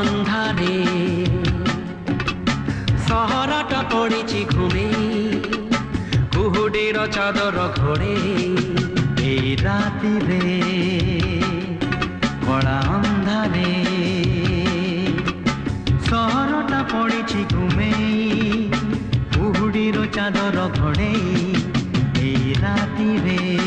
ଅନ୍ଧାରେ ସହରଟା ପଡ଼ିଛି ଘୁମେଇ କୁହୁଡ଼ିର ଚାଦର ଘୋଡ଼େଇ ଏଇ ରାତିରେ କଳା ଅନ୍ଧାରେ ସହରଟା ପଡ଼ିଛି ଘୁମେଇ କୁହୁଡ଼ିର ଚାଦର ଘୋଡ଼େଇ ଏଇ ରାତିରେ